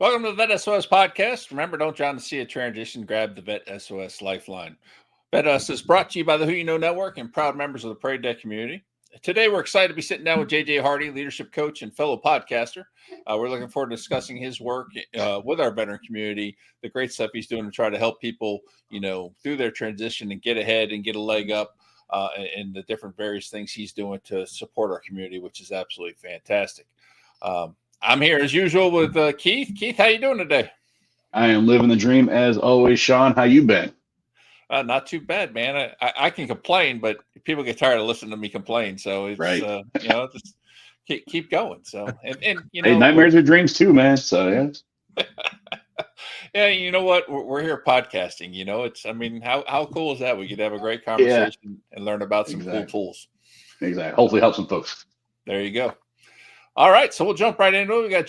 Welcome to the VET S.O.S podcast. Remember, don't John to see a transition, grab the VET S.O.S lifeline. VET S is brought to you by the Who You Know Network and proud members of the Prairie Deck community. Today, we're excited to be sitting down with J.J. Hardy, leadership coach and fellow podcaster. We're looking forward to discussing his work with our veteran community, the great stuff he's doing to try to help people, through their transition and get ahead and get a leg up, and the different various things he's doing to support our community, which is absolutely fantastic. I'm here as usual with Keith. Keith, how you doing today? I am living the dream as always. Sean, how you been? Not too bad, man. I can complain, but people get tired of listening to me complain. So it's right. Just keep going. So and hey, nightmares are dreams too, man. So yeah. Yeah, you know what? We're here podcasting. How cool is that? We could have a great conversation and learn about some cool tools. Exactly. Hopefully, help some folks. There you go. All right, so we'll jump right into it. We got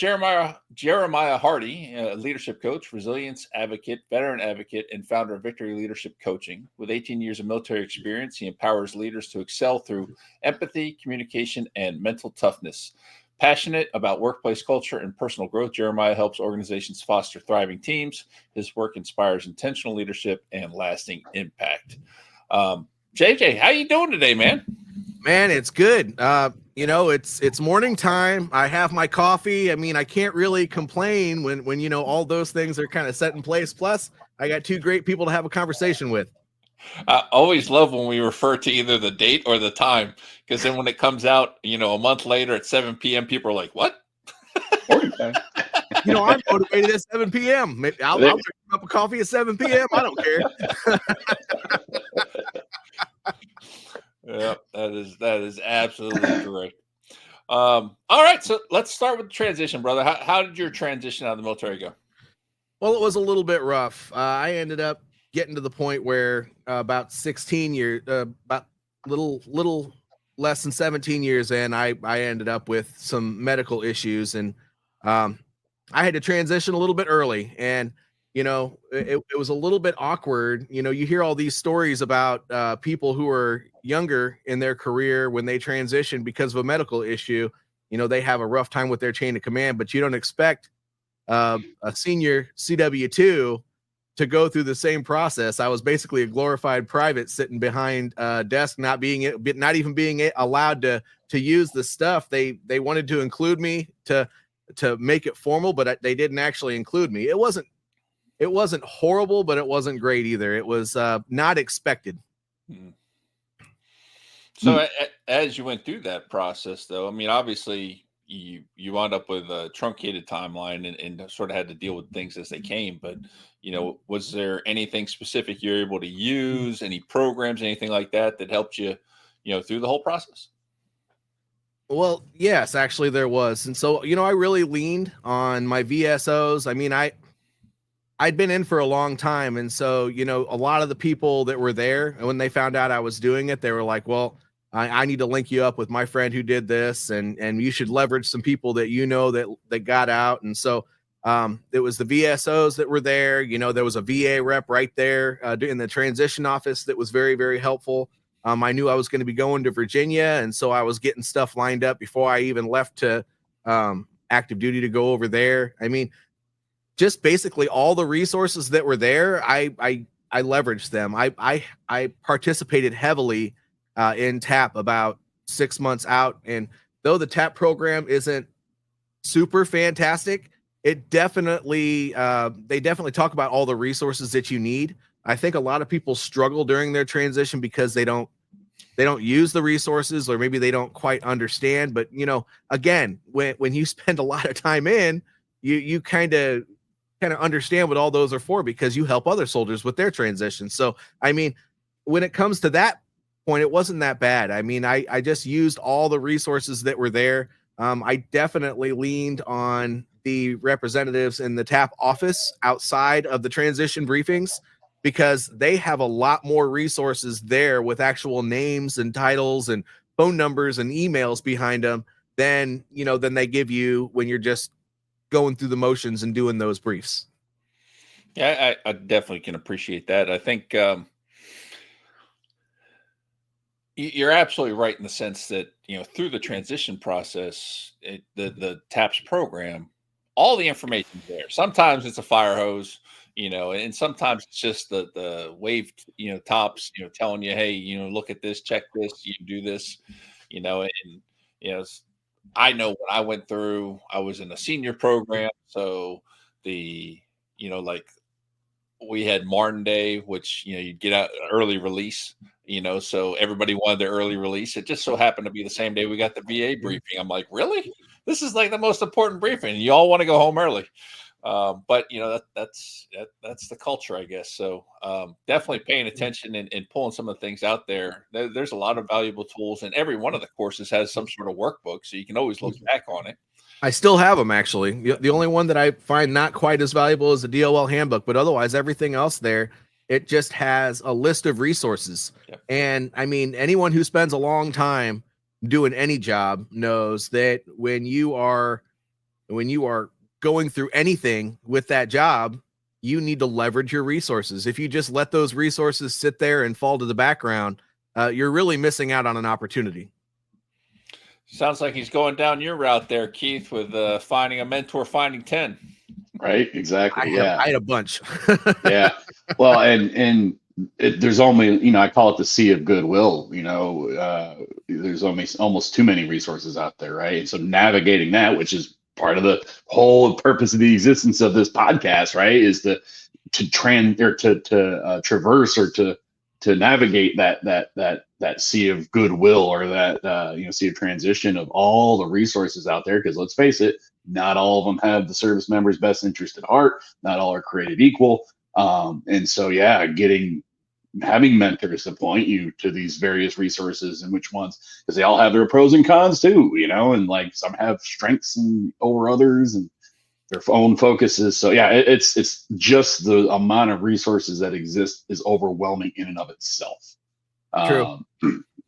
Jeremiah Hardy, leadership coach, resilience advocate, veteran advocate, and founder of Victory Leadership Coaching. With 18 years of military experience, he empowers leaders to excel through empathy, communication, and mental toughness. Passionate about workplace culture and personal growth, Jeremiah helps organizations foster thriving teams. His work inspires intentional leadership and lasting impact. JJ, how you doing today, man? Man, it's good. It's morning time. I have my coffee. I can't really complain when all those things are kind of set in place. Plus, I got two great people to have a conversation with. I always love when we refer to either the date or the time, because then when it comes out, a month later at 7 p.m., people are like, what? I'm motivated at 7 p.m. Maybe I'll drink a cup of coffee at 7 p.m. I don't care. Yeah, that is absolutely correct. All right, so let's start with the transition, brother. How did your transition out of the military go? Well, it was a little bit rough. I ended up getting to the point where about 16 years, about little less than 17 years in, I ended up with some medical issues, and I had to transition a little bit early, and it was a little bit awkward. You hear all these stories about people who are younger in their career when they transition because of a medical issue. They have a rough time with their chain of command, but you don't expect a senior CW2 to go through the same process. I was basically a glorified private sitting behind a desk, not even being allowed to use the stuff. They wanted to include me to make it formal, but they didn't actually include me. It wasn't horrible, but it wasn't great either. It was not expected. So as you went through that process, though, obviously you wound up with a truncated timeline and sort of had to deal with things as they came. But, was there anything specific you're able to use, any programs, anything like that helped you, through the whole process? Well, yes, actually there was. And so, I really leaned on my VSOs. I'd been in for a long time. And so, a lot of the people that were there, when they found out I was doing it, they were like, well, I need to link you up with my friend who did this, and you should leverage some people that got out. And so it was the VSOs that were there. There was a VA rep right there in the transition office that was very, very helpful. I knew I was going to be going to Virginia, and so I was getting stuff lined up before I even left to active duty to go over there. Just basically all the resources that were there, I leveraged them. I participated heavily in TAP about 6 months out. And though the TAP program isn't super fantastic, it definitely, they definitely talk about all the resources that you need. I think a lot of people struggle during their transition because they don't use the resources, or maybe they don't quite understand. But, again, when you spend a lot of time in, you kind of understand what all those are for, because you help other soldiers with their transition. So, when it comes to that point, it wasn't that bad. I just used all the resources that were there. I definitely leaned on the representatives in the TAP office outside of the transition briefings, because they have a lot more resources there with actual names and titles and phone numbers and emails behind them than they give you when you're just going through the motions and doing those briefs. Yeah, I definitely can appreciate that. I think you're absolutely right in the sense that, through the transition process, the TAPS program all the information's there. Sometimes it's a fire hose, and sometimes it's just the wave, tops, telling you, hey, look at this, check this, you do this, and I know what I went through. I was in a senior program, so the like we had Martin Day, which you'd get out early release, so everybody wanted their early release. It just so happened to be the same day we got the VA briefing. I'm like, really? This is like the most important briefing. You all want to go home early. But that's the culture, I guess. So definitely paying attention and pulling some of the things out there. There's a lot of valuable tools, and every one of the courses has some sort of workbook, so you can always look back on it. I still have them, actually. The only one that I find not quite as valuable is the DOL handbook, but otherwise everything else there, it just has a list of resources. Yep. And I mean, anyone who spends a long time doing any job knows that when you are going through anything with that job, you need to leverage your resources. If you just let those resources sit there and fall to the background, you're really missing out on an opportunity. Sounds like he's going down your route there, Keith, with finding a mentor, finding 10. Right. Exactly. I had a bunch. Yeah. Well, and there's only, I call it the sea of goodwill, there's almost too many resources out there. Right. And so navigating that, which is part of the whole purpose of the existence of this podcast, right, is to traverse or to navigate that sea of goodwill, or that sea of transition of all the resources out there. Because let's face it, not all of them have the service member's best interest at heart. Not all are created equal. And so, having mentors to point you to these various resources, and which ones, because they all have their pros and cons too, and like some have strengths over others and their own focuses. So it's just the amount of resources that exist is overwhelming in and of itself. True.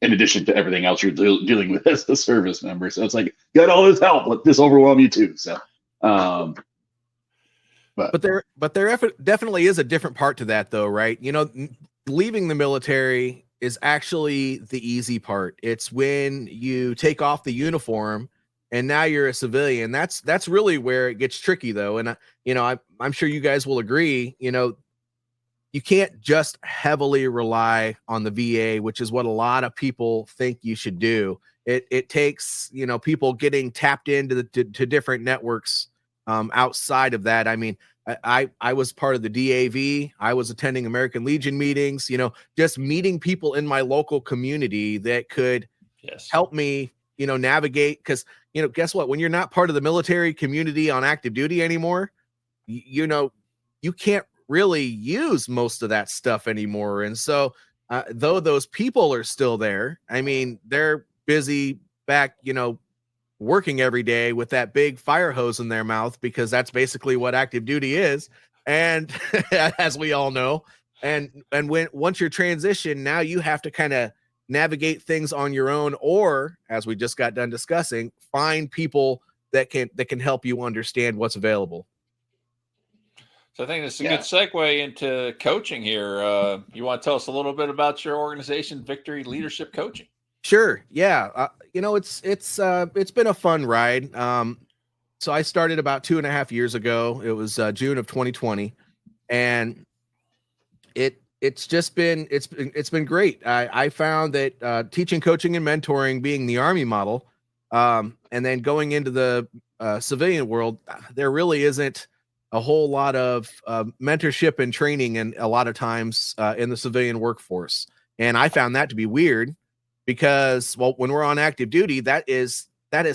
In addition to everything else you're dealing with as a service member. So it's like, you got all this help, let this overwhelm you too. So, but there definitely is a different part to that though, right? Leaving the military is actually the easy part. It's when you take off the uniform and now you're a civilian. That's really where it gets tricky though. And I'm sure you guys will agree, you can't just heavily rely on the VA, which is what a lot of people think you should do. It takes, people getting tapped into to different networks outside of that. I mean, I was part of the DAV. I was attending American Legion meetings, just meeting people in my local community that could help me, navigate. Because, guess what? When you're not part of the military community on active duty anymore, you can't really use most of that stuff anymore. And so though those people are still there, I mean, they're busy back, working every day with that big fire hose in their mouth, because that's basically what active duty is. And as we all know, and once you're transitioned, now you have to kind of navigate things on your own, or as we just got done discussing, find people that can help you understand what's available. So I think this is a good segue into coaching here. You want to tell us a little bit about your organization, Victory Leadership Coaching? Sure. Yeah. It's been a fun ride. So I started about 2.5 years ago. It was June of 2020, and it's been great. I found that teaching, coaching, and mentoring being the Army model, and then going into the civilian world, there really isn't a whole lot of mentorship and training, and a lot of times in the civilian workforce. And I found that to be weird, because, well, when we're on active duty, that is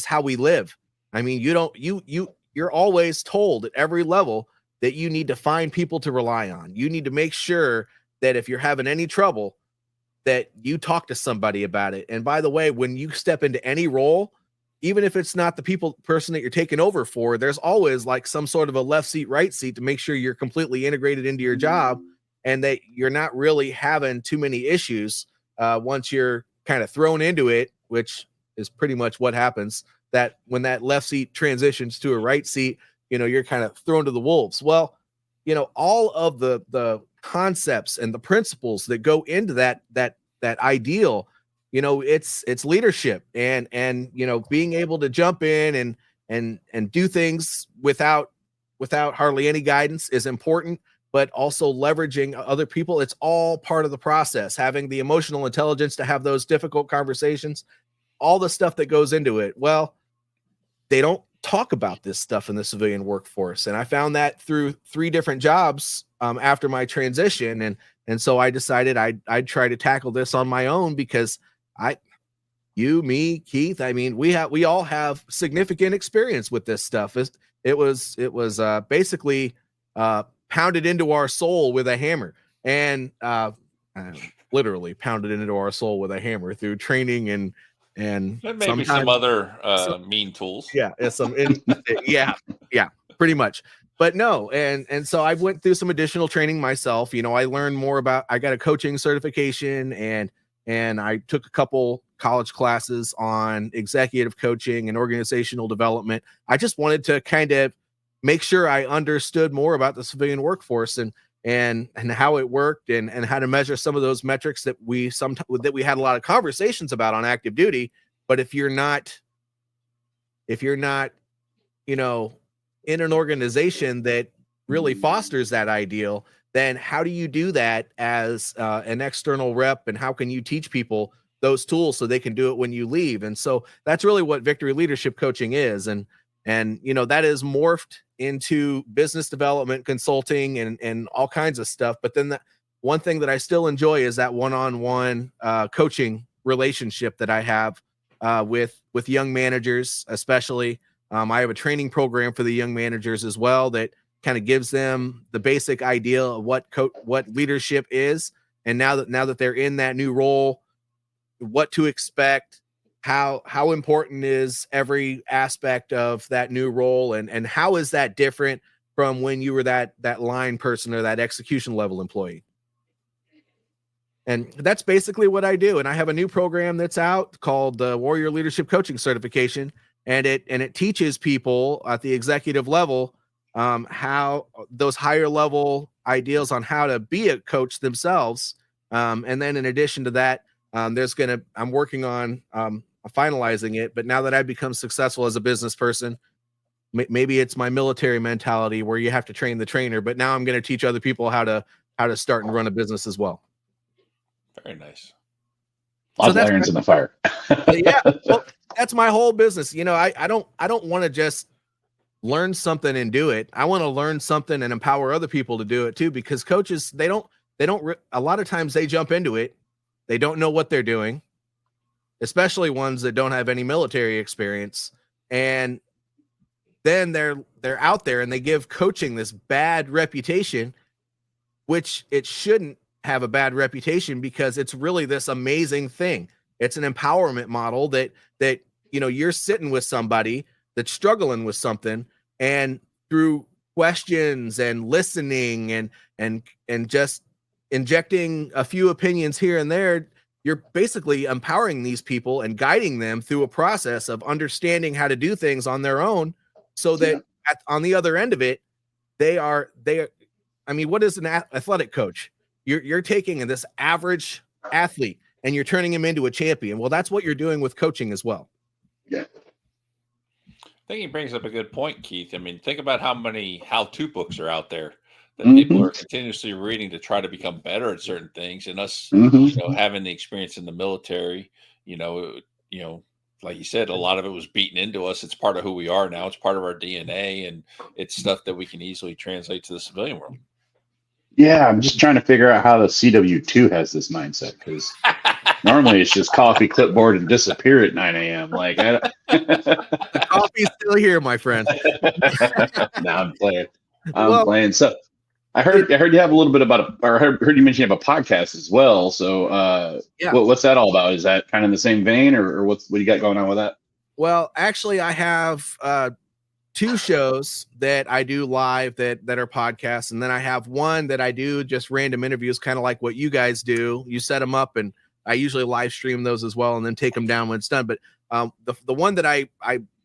how we live. I mean, you're always told at every level that you need to find people to rely on. You need to make sure that if you're having any trouble, that you talk to somebody about it. And by the way, when you step into any role, even if it's not the person that you're taking over for, there's always like some sort of a left seat, right seat to make sure you're completely integrated into your job, and that you're not really having too many issues once you're kind of thrown into it, which is pretty much what happens, that when that left seat transitions to a right seat, you're kind of thrown to the wolves. Well, all of the concepts and the principles that go into that ideal, it's leadership and being able to jump in and do things without hardly any guidance is important, but also leveraging other people. It's all part of the process, having the emotional intelligence to have those difficult conversations, all the stuff that goes into it. Well, they don't talk about this stuff in the civilian workforce. And I found that through 3 different jobs after my transition. And so I decided I'd try to tackle this on my own, because you, me, Keith, I mean, we all have significant experience with this stuff. It was basically pounded into our soul with a hammer, and literally pounded into our soul with a hammer through training and maybe some other mean tools. Yeah, yeah, pretty much. But no, and so I went through some additional training myself. You know, I learned more about. I got a coaching certification, and I took a couple college classes on executive coaching and organizational development. I just wanted to kind of make sure I understood more about the civilian workforce and how it worked, and how to measure some of those metrics that we had a lot of conversations about on active duty. But if you're not, you know, in an organization that really fosters that ideal, then how do you do that as an external rep, and how can you teach people those tools so they can do it when you leave? And so that's really what Victory Leadership Coaching is. And you know, that is morphed into business development consulting and all kinds of stuff. But then one thing that I still enjoy is that one-on-one coaching relationship that I have with young managers, especially. I have a training program for the young managers as well that kind of gives them the basic idea of what leadership is, and now that they're in that new role, what to expect, how important is every aspect of that new role, and how is that different from when you were that line person or that execution level employee. And that's basically what I do. And I have a new program that's out called the Warrior Leadership Coaching Certification, and it teaches people at the executive level how those higher level ideals on how to be a coach themselves. And then in addition to that, I'm working on finalizing it. But now that I've become successful as a business person, maybe it's my military mentality where you have to train the trainer, but now I'm going to teach other people how to start and run a business as well. Very nice. Lots of irons in the fire. Yeah, well, that's my whole business. You know, I don't want to just learn something and do it. I want to learn something and empower other people to do it too, because coaches, they don't a lot of times they jump into it. They don't know what they're doing, especially ones that don't have any military experience. And then they're out there and they give coaching this bad reputation, which it shouldn't have a bad reputation, because it's really this amazing thing. It's an empowerment model that you know, you're sitting with somebody that's struggling with something, and through questions and listening and just injecting a few opinions here and there, you're basically empowering these people and guiding them through a process of understanding how to do things on their own, so that on the other end of it, they are. I mean, what is an athletic coach? You're taking this average athlete and you're turning him into a champion. Well, that's what you're doing with coaching as well. Yeah. I think he brings up a good point, Keith. I mean, think about how many how-to books are out there that people are continuously reading to try to become better at certain things. And us, you know, having the experience in the military, you know, like you said, a lot of it was beaten into us. It's part of who we are now. It's part of our DNA, and it's stuff that we can easily translate to the civilian world. Yeah, I'm just trying to figure out how the CW2 has this mindset, because normally it's just coffee, clipboard, and disappear at 9 a.m. Like, the coffee's still here, my friend. No, I'm playing. I'm playing. So I heard you have a little bit about or heard you mention you have a podcast as well. So what's that all about? Is that kind of in the same vein, or what do you got going on with that? Well, actually, I have 2 shows that I do live that are podcasts. And then I have one that I do just random interviews, kind of like what you guys do. You set them up, and I usually live stream those as well and then take them down when it's done. But the one that I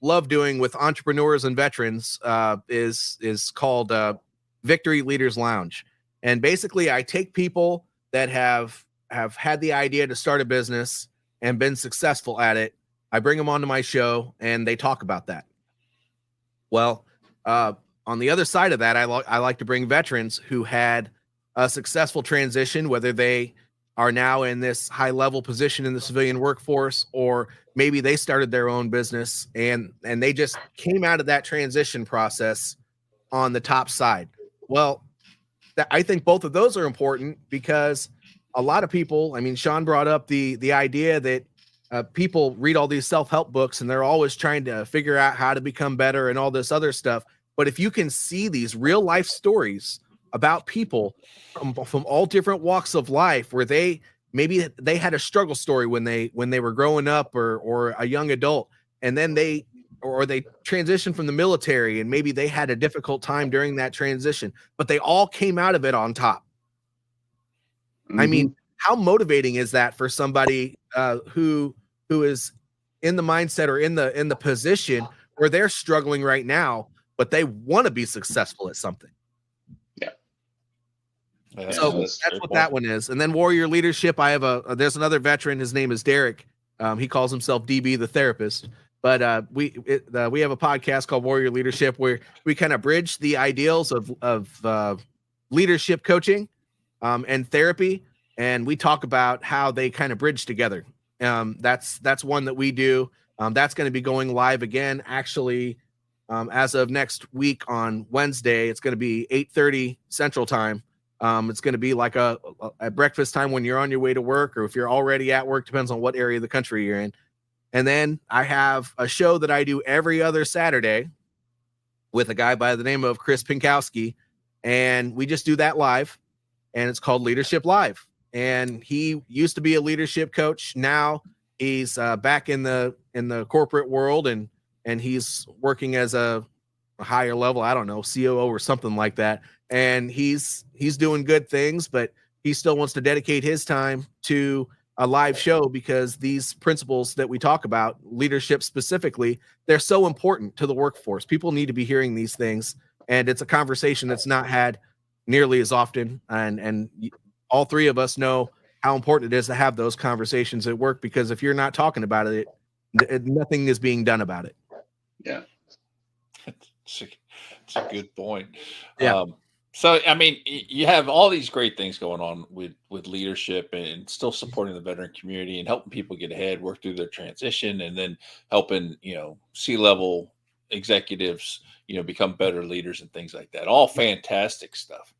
love doing with entrepreneurs and veterans is called Victory Leaders Lounge. And basically I take people that have had the idea to start a business and been successful at it. I bring them onto my show and they talk about that. Well, on the other side of that, I like to bring veterans who had a successful transition, whether they are now in this high level position in the civilian workforce, or maybe they started their own business and they just came out of that transition process on the top side. Well, I think both of those are important because a lot of people, I mean, Sean brought up the idea that people read all these self-help books and they're always trying to figure out how to become better and all this other stuff. But if you can see these real life stories about people from all different walks of life, where maybe they had a struggle story when they were growing up or a young adult, and then they transitioned from the military and maybe they had a difficult time during that transition, but they all came out of it on top. Mm-hmm. I mean, how motivating is that for somebody who is in the mindset or in the position where they're struggling right now, but they want to be successful at something? So that's what that one is. And then warrior leadership, I have there's another veteran. His name is Derek. He calls himself DB the therapist. But we have a podcast called Warrior Leadership where we kind of bridge the ideals of leadership coaching and therapy, and we talk about how they kind of bridge together. That's one that we do. That's going to be going live again, actually, as of next week on Wednesday. It's going to be 8:30 Central Time. It's going to be like a breakfast time when you're on your way to work, or if you're already at work, depends on what area of the country you're in. And then I have a show that I do every other Saturday with a guy by the name of Chris Pinkowski. And we just do that live, and it's called Leadership Live. And he used to be a leadership coach. Now he's back in the corporate world, and he's working as a higher level, I don't know, COO or something like that. And he's doing good things, but he still wants to dedicate his time to a live show because these principles that we talk about, leadership specifically, they're so important to the workforce. People need to be hearing these things, and it's a conversation that's not had nearly as often. And all three of us know how important it is to have those conversations at work, because if you're not talking about it, nothing is being done about it. Yeah. It's a good point. Yeah. So, I mean, you have all these great things going on with leadership and still supporting the veteran community and helping people get ahead, work through their transition, and then helping, C-level executives, become better leaders and things like that. All fantastic stuff.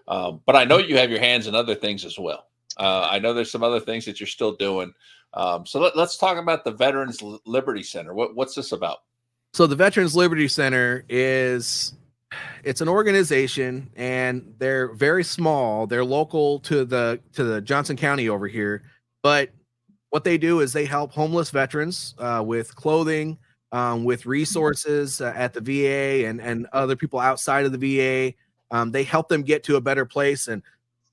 But I know you have your hands in other things as well. I know there's some other things that you're still doing. So let's talk about the Veterans Liberty Center. What's this about? So the Veterans Liberty Center it's an organization, and they're very small. They're local to the Johnson County over here, but what they do is they help homeless veterans with clothing, with resources at the VA and other people outside of the VA. They help them get to a better place, and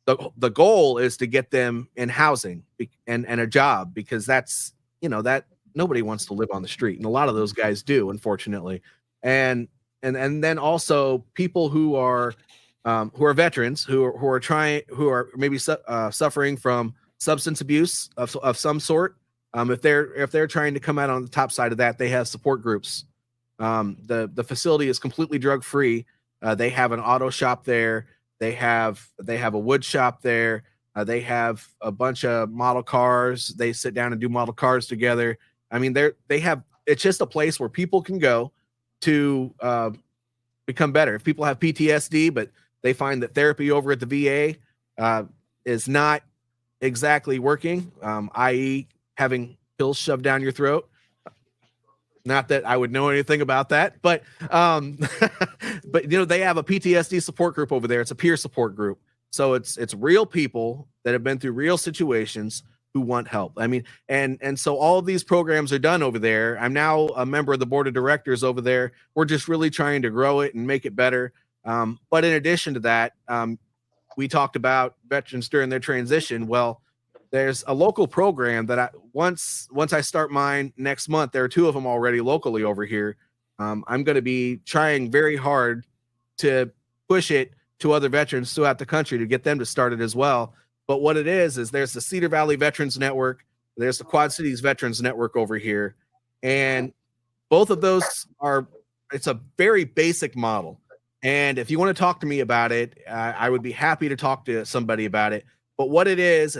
the goal is to get them in housing and a job, because that's that nobody wants to live on the street, and a lot of those guys do, unfortunately. And then also people who are veterans who are maybe suffering from substance abuse of some sort. If they're trying to come out on the top side of that, they have support groups. The facility is completely drug free. They have an auto shop there. They have a wood shop there. They have a bunch of model cars. They sit down and do model cars together. I mean, it's just a place where people can go to become better. If people have PTSD, but they find that therapy over at the VA is not exactly working, i.e. having pills shoved down your throat. Not that I would know anything about that, but but they have a PTSD support group over there. It's a peer support group. So it's real people that have been through real situations who want help. I mean, and so all of these programs are done over there. I'm now a member of the board of directors over there. We're just really trying to grow it and make it better. But in addition to that, we talked about veterans during their transition. Well, there's a local program that once I start mine next month, there are two of them already locally over here. I'm going to be trying very hard to push it to other veterans throughout the country to get them to start it as well. But what it is there's the Cedar Valley Veterans Network, there's the Quad Cities Veterans Network over here, and both of those are it's a very basic model. And if you want to talk to me about it, I would be happy to talk to somebody about it. But what it is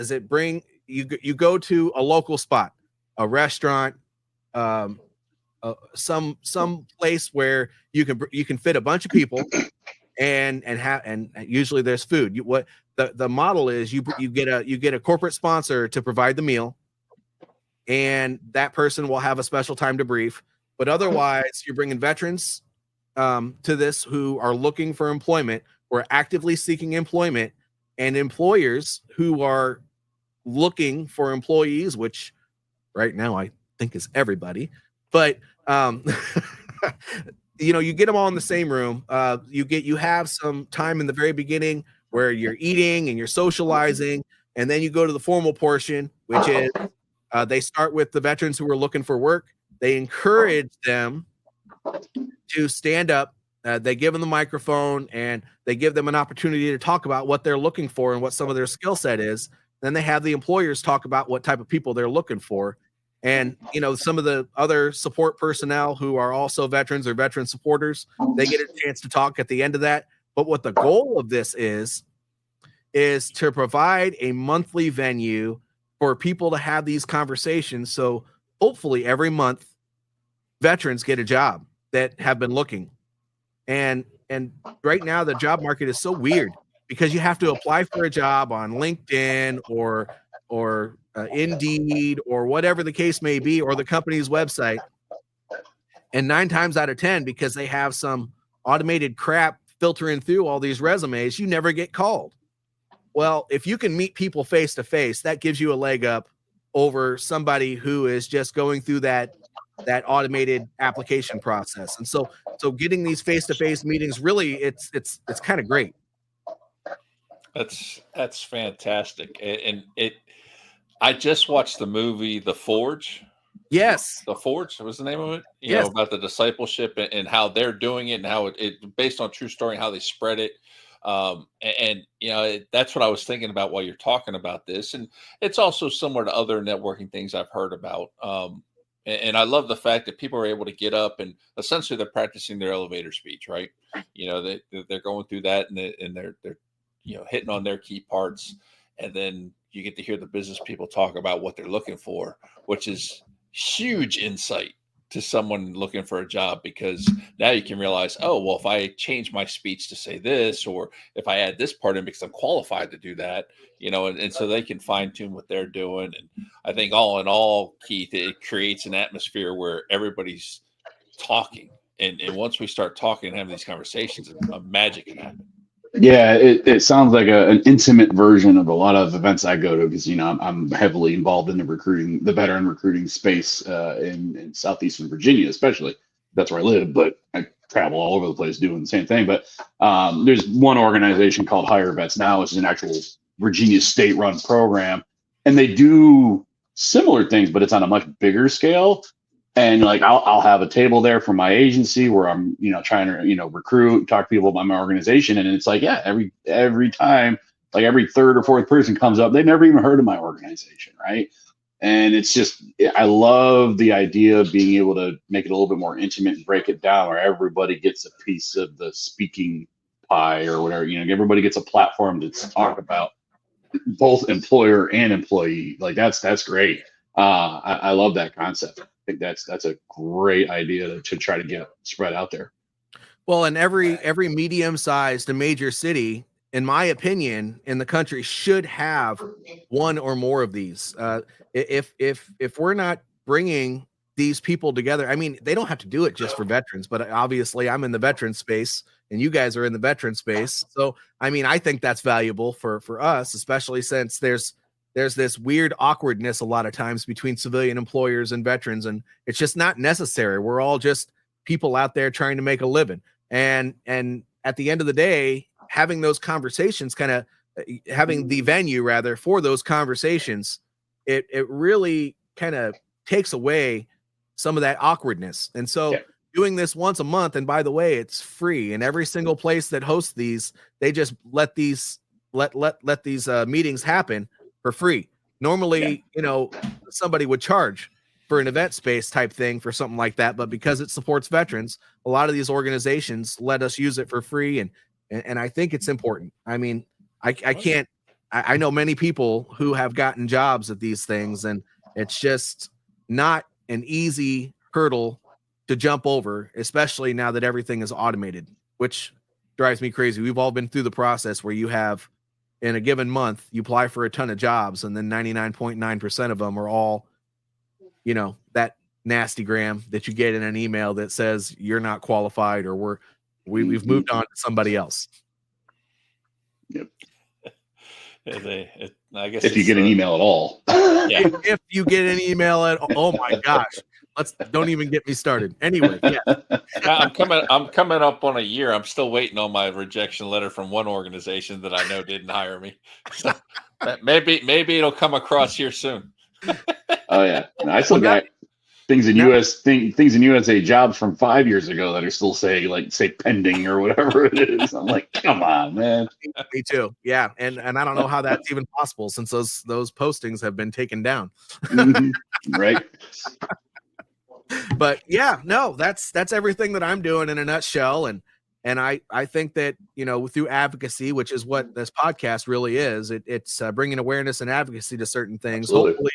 you go to a local spot, a restaurant, some place where you can fit a bunch of people, and usually there's food. What the model is, you get a corporate sponsor to provide the meal, and that person will have a special time to brief. But otherwise, you're bringing veterans to this who are looking for employment, or actively seeking employment, and employers who are looking for employees, which right now I think is everybody. But you get them all in the same room. You have some time in the very beginning where you're eating and you're socializing, and then you go to the formal portion, which is they start with the veterans who are looking for work. They encourage them to stand up. They give them the microphone, and they give them an opportunity to talk about what they're looking for and what some of their skill set is. Then they have the employers talk about what type of people they're looking for. And, some of the other support personnel who are also veterans or veteran supporters, they get a chance to talk at the end of that. But what the goal of this is to provide a monthly venue for people to have these conversations. So hopefully every month, veterans get a job that have been looking. And right now the job market is so weird because you have to apply for a job on LinkedIn or Indeed or whatever the case may be, or the company's website. And 9 times out of 10, because they have some automated crap filtering through all these resumes, you never get called. Well, if you can meet people face to face, that gives you a leg up over somebody who is just going through that automated application process. And so getting these face-to-face meetings, really, it's kind of great. That's fantastic. And I just watched the movie The Forge. Yes. The Forge was the name of it. You Yes. know, about the discipleship and how they're doing it, and how it based on true story and how they spread it. That's what I was thinking about while you're talking about this. And it's also similar to other networking things I've heard about. And I love the fact that people are able to get up and essentially they're practicing their elevator speech, right? They're going through that, and they're hitting on their key parts, and then you get to hear the business people talk about what they're looking for, which is huge insight to someone looking for a job, because now you can realize, oh, well, if I change my speech to say this, or if I add this part in because I'm qualified to do that, and so they can fine tune what they're doing. And I think all in all, Keith, it creates an atmosphere where everybody's talking. And once we start talking and having these conversations, magic can happen. Yeah, it sounds like an intimate version of a lot of events I go to, because I'm heavily involved in the veteran recruiting space in southeastern Virginia, especially. That's where I live, but I travel all over the place doing the same thing. But there's one organization called Hire Vets Now, which is an actual Virginia state-run program, and they do similar things, but it's on a much bigger scale. And like I'll have a table there for my agency where I'm trying to recruit, talk to people about my organization, and it's like, yeah, every time, like every third or fourth person comes up, they've never even heard of my organization, right? And it's just, I love the idea of being able to make it a little bit more intimate and break it down where everybody gets a piece of the speaking pie or whatever. Everybody gets a platform to talk about, both employer and employee. Like that's great. I love that concept. I think that's a great idea to try to get spread out there. Well, and every medium-sized to major city, in my opinion, in the country should have one or more of these. If we're not bringing these people together, I mean, they don't have to do it just for veterans, but obviously I'm in the veteran space and you guys are in the veteran space. So, I mean, I think that's valuable for us, especially since there's this weird awkwardness a lot of times between civilian employers and veterans, and it's just not necessary. We're all just people out there trying to make a living. And at the end of the day, having those conversations, having the venue rather for those conversations, it really kind of takes away some of that awkwardness. And so doing this once a month, and by the way, it's free, and every single place that hosts these, they just let these meetings happen for free. Normally, somebody would charge for an event space type thing for something like that, but because it supports veterans, a lot of these organizations let us use it for free, and I think it's important. I mean, I know many people who have gotten jobs at these things, and it's just not an easy hurdle to jump over, especially now that everything is automated, which drives me crazy. We've all been through the process where you have, in a given month, you apply for a ton of jobs, and then 99.9% of them are all, that nasty gram that you get in an email that says you're not qualified, or we've moved on to somebody else. Yep. I guess if you get an email at all. Yeah. If you get an email at, oh my gosh, don't even get me started. Anyway, yeah. I'm coming up on a year. I'm still waiting on my rejection letter from one organization that I know didn't hire me. So maybe it'll come across here soon. Oh yeah, I still got things in USA jobs from 5 years ago that are still say pending or whatever it is. I'm like, come on, man. Me too. Yeah, and I don't know how that's even possible since those postings have been taken down. Right. But yeah, no, that's everything that I'm doing in a nutshell, and I think that through advocacy, which is what this podcast really is, it's bringing awareness and advocacy to certain things. Absolutely. Hopefully,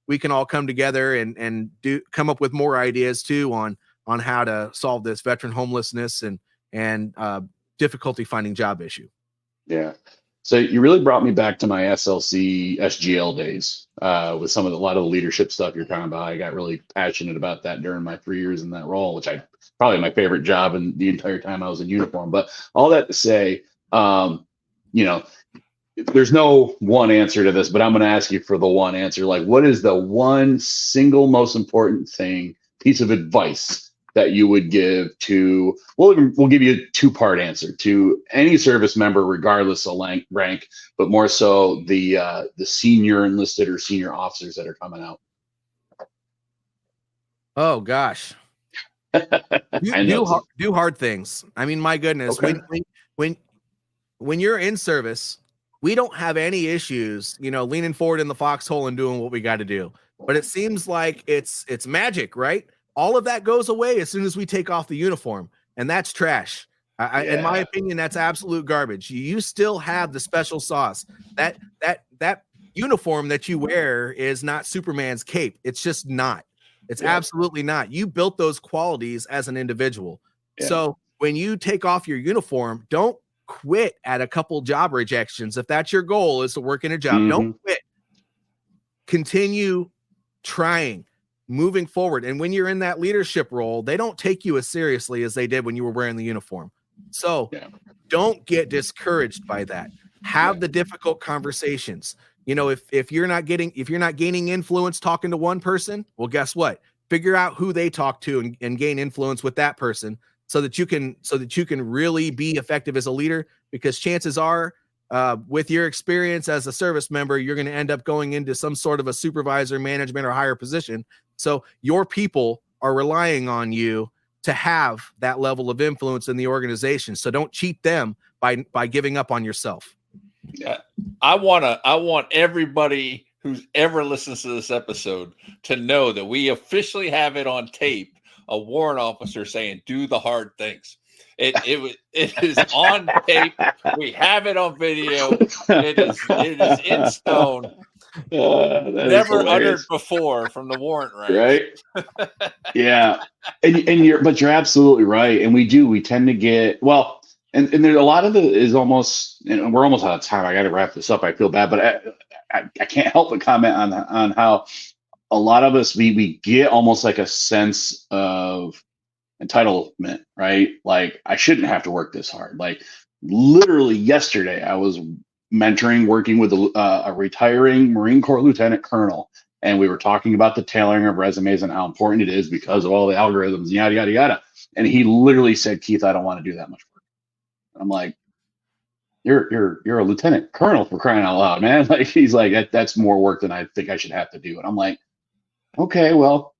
we can all come together and come up with more ideas too on how to solve this veteran homelessness and difficulty finding job issue. Yeah. So you really brought me back to my SLC SGL days with a lot of the leadership stuff you're talking about. I got really passionate about that during my 3 years in that role, which I probably my favorite job in the entire time I was in uniform. But all that to say, there's no one answer to this, but I'm going to ask you for the one answer. Like, what is the one single most important piece of advice that you would give to, we'll give you a 2-part answer to any service member, regardless of rank, but more so the senior enlisted or senior officers that are coming out? Oh gosh. Do hard things. I mean, my goodness, okay. when you're in service, we don't have any issues, leaning forward in the foxhole and doing what we got to do. But it seems like it's magic, right? All of that goes away as soon as we take off the uniform, and that's trash. In my opinion, that's absolute garbage. You still have the special sauce. That uniform that you wear is not Superman's cape. It's just not. It's absolutely not. You built those qualities as an individual. Yeah. So when you take off your uniform, don't quit at a couple job rejections. If that's your goal, is to work in a job, don't quit. Continue trying, moving forward. And when you're in that leadership role, they don't take you as seriously as they did when you were wearing the uniform. So don't get discouraged by that. Have the difficult conversations. If you're not gaining influence talking to one person, well, guess what? Figure out who they talk to and gain influence with that person so that you can really be effective as a leader, because chances are, with your experience as a service member, you're going to end up going into some sort of a supervisor, management, or higher position. So your people are relying on you to have that level of influence in the organization. So don't cheat them by giving up on yourself. Yeah, I want everybody who's ever listens to this episode to know that we officially have it on tape. A warrant officer saying, "Do the hard things." It is on tape. We have it on video. It is in stone. Never uttered before from the warrant ranks. Right? Yeah, but you're absolutely right. And we tend to get and there's a lot of it is almost, and we're almost out of time. I got to wrap this up. I feel bad, but I can't help but comment on how a lot of us we get almost like a sense of entitlement, right? Like, I shouldn't have to work this hard. Like, literally yesterday, I was working with a retiring Marine Corps lieutenant colonel, and we were talking about the tailoring of resumes and how important it is because of all the algorithms, yada yada yada. And he literally said, "Keith, I don't want to do that much work." And I'm like, You're a lieutenant colonel, for crying out loud, man. Like, he's like, that's more work than I think I should have to do. And I'm like, okay, well,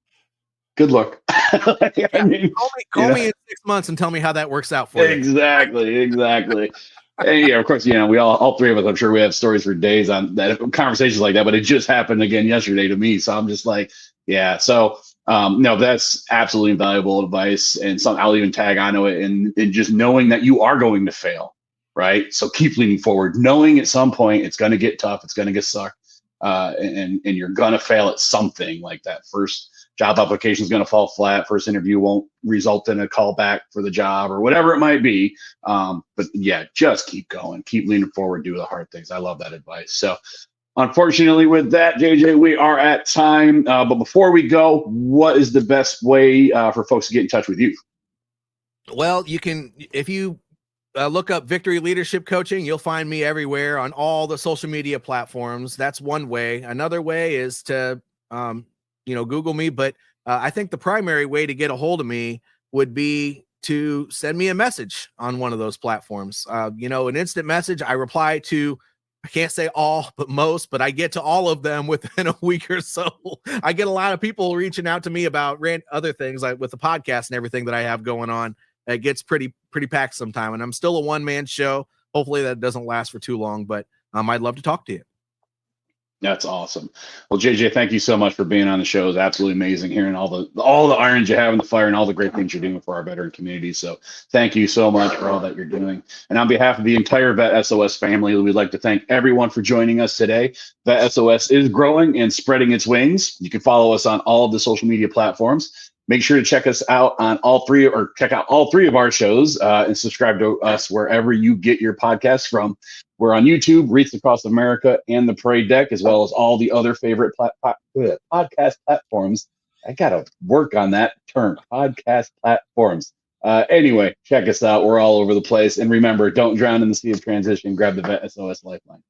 good luck. I mean, call me in 6 months and tell me how that works out for you. Exactly. And of course, we all three of us, I'm sure we have stories for days on that, conversations like that, but it just happened again yesterday to me. So I'm just like, Yeah. So, no, that's absolutely invaluable advice, and some I'll even tag onto it, and just knowing that you are going to fail, right? So keep leaning forward, knowing at some point it's going to get tough, it's going to get sucked, and you're going to fail at something. Like that first job application is going to fall flat, first interview won't result in a call back for the job or whatever it might be. But yeah, just keep going, keep leaning forward, do the hard things. I love that advice. So unfortunately, with that, JJ, we are at time. But before we go, what is the best way for folks to get in touch with you? Well, you can, if you look up Victory Leadership Coaching, you'll find me everywhere on all the social media platforms. That's one way. Another way is to, Google me. But I think the primary way to get a hold of me would be to send me a message on one of those platforms. An instant message. I reply to, I can't say all, but most, but I get to all of them within a week or so. I get a lot of people reaching out to me about other things, like with the podcast and everything that I have going on. It gets pretty packed sometime, and I'm still a one-man show. Hopefully that doesn't last for too long, but I'd love to talk to you. That's awesome. Well, JJ, thank you so much for being on the show. It's absolutely amazing hearing all the irons you have in the fire and all the great things you're doing for our veteran community. So thank you so much for all that you're doing. And on behalf of the entire VET SOS family, we'd like to thank everyone for joining us today. VET SOS is growing and spreading its wings. You can follow us on all of the social media platforms. Make sure to check us out on check out all three of our shows and subscribe to us wherever you get your podcasts from. We're on YouTube, Reach Across America, and the Parade Deck, as well as all the other favorite podcast platforms. I got to work on that term, podcast platforms. Anyway, check us out. We're all over the place. And remember, don't drown in the sea of transition. Grab the VET SOS Lifeline.